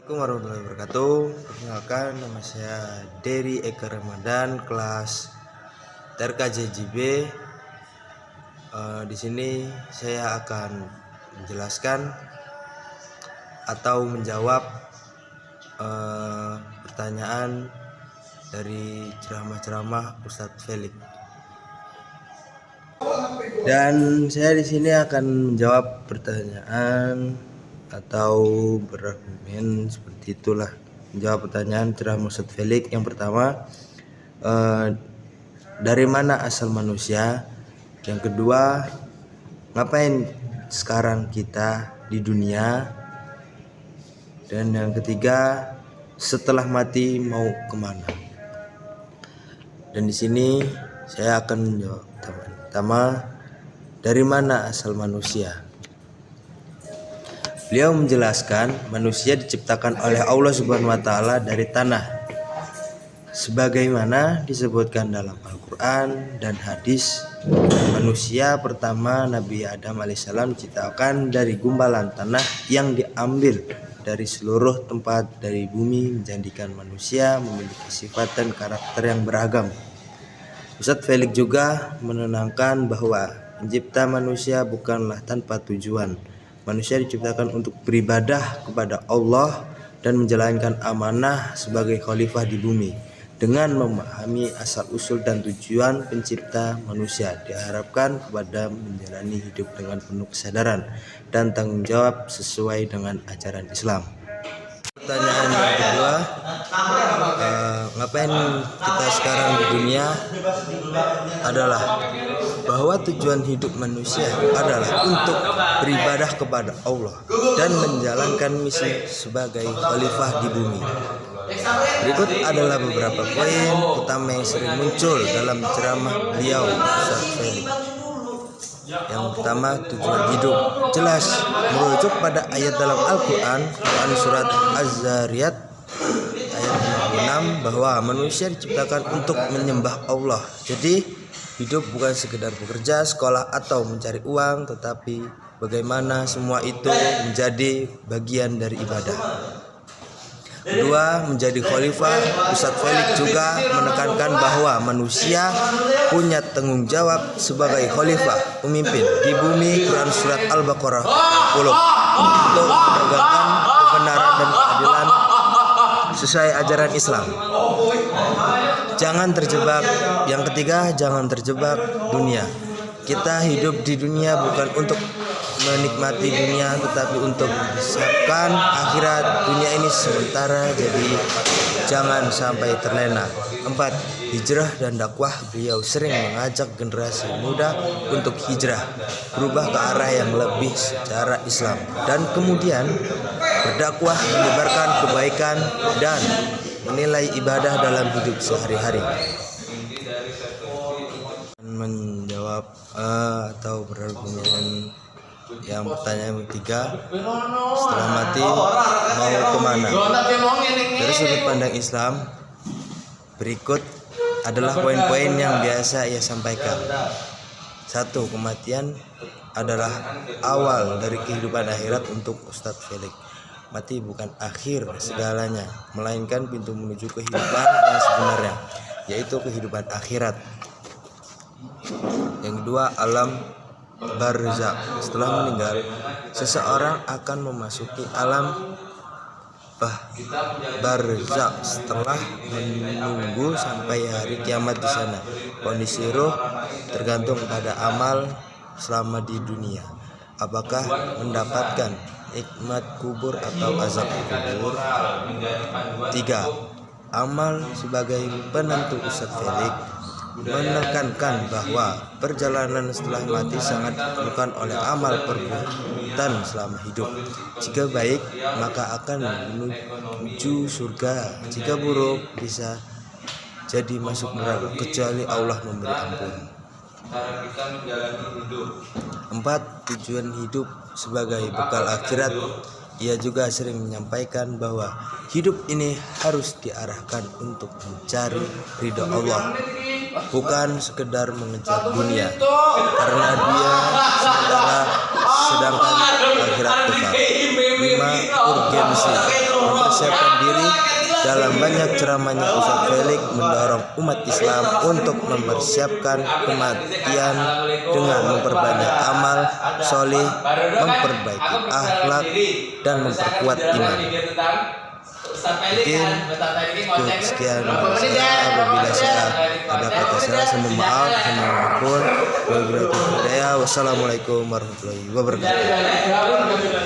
Assalamualaikum warahmatullahi wabarakatuh. Perkenalkan, nama saya Dery Eka Ramadan, kelas TRKJJB. Di sini saya akan menjelaskan atau menjawab pertanyaan dari ceramah-ceramah Ustadz Felix. Dan saya di sini akan menjawab pertanyaan atau berargumen seperti itulah, menjawab pertanyaan ceramah Ustadz Felix. Yang pertama, dari mana asal manusia? Yang kedua, ngapain sekarang kita di dunia? Dan yang ketiga, setelah mati mau kemana? Dan di sini saya akan menjawab pertama, dari mana asal manusia? Beliau menjelaskan manusia diciptakan oleh Allah Subhanahu wa taala dari tanah, sebagaimana disebutkan dalam Al-Qur'an dan hadis. Manusia pertama, Nabi Adam alaihissalam, diciptakan dari gumpalan tanah yang diambil dari seluruh tempat dari bumi, menjadikan manusia memiliki sifat dan karakter yang beragam. Ustadz Felix juga menenangkan bahwa pencipta manusia bukanlah tanpa tujuan. Manusia diciptakan untuk beribadah kepada Allah dan menjalankan amanah sebagai khalifah di bumi. Dengan memahami asal-usul dan tujuan pencipta manusia, diharapkan kepada menjalani hidup dengan penuh kesadaran dan tanggung jawab sesuai dengan ajaran Islam. Pertanyaan yang kedua, ngapain kita sekarang di dunia? Adalah bahwa tujuan hidup manusia adalah untuk beribadah kepada Allah dan menjalankan misi sebagai khalifah di bumi. Berikut adalah beberapa poin utama yang sering muncul dalam ceramah beliau, Ustadz Felix. Yang pertama, tujuan hidup. Jelas merujuk pada ayat dalam Al-Quran surat Az-Zariyat ayat 6 bahwa manusia diciptakan untuk menyembah Allah. Jadi hidup bukan sekedar bekerja, sekolah, atau mencari uang, tetapi bagaimana semua itu menjadi bagian dari ibadah. Kedua, menjadi khalifah. Ustadz Felix juga menekankan bahwa manusia punya tanggung jawab sebagai khalifah, pemimpin di bumi. Quran surat Al-Baqarah 10 untuk menegakkan kebenaran dan keadilan sesuai ajaran Islam. Jangan terjebak. Yang ketiga, jangan terjebak dunia. Kita hidup di dunia bukan untuk menikmati dunia, tetapi untuk mempersiapkan akhirat. Dunia ini sementara, jadi jangan sampai terlena. 4. Hijrah dan dakwah. Beliau sering mengajak generasi muda untuk hijrah, berubah ke arah yang lebih secara Islam, dan kemudian berdakwah, menyebarkan kebaikan dan menilai ibadah dalam hidup sehari-hari. Menjawab atau berargumen yang pertanyaan ketiga, setelah mati mau kemana? Dari sudut pandang Islam, berikut adalah poin-poin yang biasa ia sampaikan. 1. Kematian adalah awal dari kehidupan akhirat untuk Ustadz Felix. Mati bukan akhir segalanya, melainkan pintu menuju kehidupan yang sebenarnya, yaitu kehidupan akhirat. Yang kedua, alam barzakh. Setelah meninggal, seseorang akan memasuki alam barzakh setelah menunggu sampai hari kiamat di sana. Kondisi ruh tergantung pada amal selama di dunia. Apakah mendapatkan nikmat kubur atau azab kubur? 3. Amal sebagai penentu. Ustadz Felix menekankan bahwa perjalanan setelah mati sangat ditentukan oleh amal perbuatan selama hidup. Jika baik, maka akan menuju surga. Jika buruk, bisa jadi masuk neraka, kecuali Allah memberi ampun. 4. Tujuan hidup sebagai bekal akhirat. Ia juga sering menyampaikan bahwa hidup ini harus diarahkan untuk mencari ridha Allah, bukan sekedar mengejar dunia, karena dia sementara sedangkan akhirat kekal. 5. Urgensi. mempersiapkan diri. Dalam banyak ceramahnya, Ustadz Felix mendorong umat Islam untuk mempersiapkan kematian dengan memperbanyak amal soleh, memperbaiki akhlak, dan memperkuat iman. Mungkin cukup sekian saya. Apabila saya ada kata salah, saya mohon maaf, saya mohon ampun. Wassalamualaikum warahmatullahi wabarakatuh.